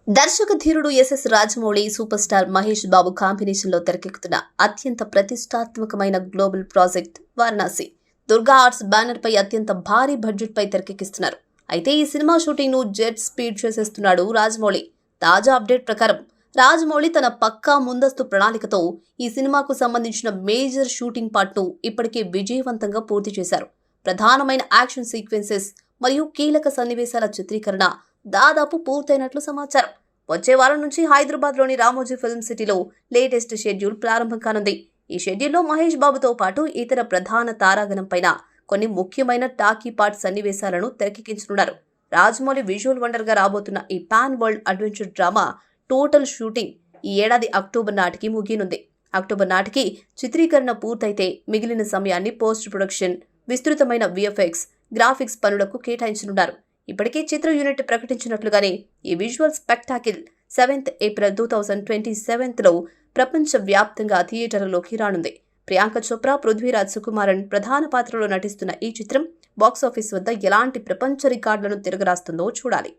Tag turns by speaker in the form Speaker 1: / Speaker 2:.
Speaker 1: దర్శక ధీరుడు S S Rajamouli super star Mahesh Babu combination లో తెరకెక్కుతున్న అత్యంత ప్రతిష్టాత్మకమైన global project Varanasi Durga arts banner పై అత్యంత భారీ బడ్జెట్ పై తెరకెక్కిస్తున్నారు. అయితే ఈ సినిమా షూటింగ్ ను జెట్ స్పీడ్ చేసేస్తున్నాడు రాజమౌళి. తాజా అప్డేట్ ప్రకారం రాజమౌళి తన పక్కా ముందస్తు ప్రణాళికతో ఈ సినిమాకు సంబంధించిన మేజర్ షూటింగ్ పార్ట్ ను ఇప్పటికే విజయవంతంగా పూర్తి చేశారు. ప్రధానమైన యాక్షన్ సీక్వెన్సెస్ మరియు కీలక సన్నివేశాల చిత్రీకరణ దాదాపు పూర్తయినట్లు సమాచారం. వచ్చే వారం నుంచి హైదరాబాద్లోని రామోజీ ఫిల్మ్ సిటీలో లేటెస్ట్ షెడ్యూల్ ప్రారంభం కానుంది. ఈ షెడ్యూల్లో మహేష్ బాబుతో పాటు ఇతర ప్రధాన తారాగణం పైన కొన్ని ముఖ్యమైన టాకీ పార్ట్ సన్నివేశాలను తెరకెక్కించనున్నారు. రాజమౌళి విజువల్ వండర్ గా రాబోతున్న ఈ pan world adventure drama total shooting ఈ ఏడాది అక్టోబర్ నాటికి ముగియనుంది. అక్టోబర్ నాటికి చిత్రీకరణ పూర్తయితే మిగిలిన సమయాన్ని పోస్ట్ ప్రొడక్షన్, విస్తృతమైన విఎఫ్ఎక్స్, గ్రాఫిక్స్ పనులకు కేటాయించనున్నారు. ఇప్పటికే చిత్ర యూనిట్ ప్రకటించినట్లుగానే ఈ విజువల్ స్పెక్టాకిల్ 7th April 2027లో ప్రపంచ వ్యాప్తంగా థియేటర్లలోకి రానుంది. ప్రియాంక చోప్రా, పృథ్వీరాజ్ సుకుమారన్ ప్రధాన పాత్రలో నటిస్తున్న ఈ చిత్రం బాక్సాఫీస్ వద్ద ఎలాంటి ప్రపంచ రికార్డులను తిరగరాస్తుందో చూడాలి.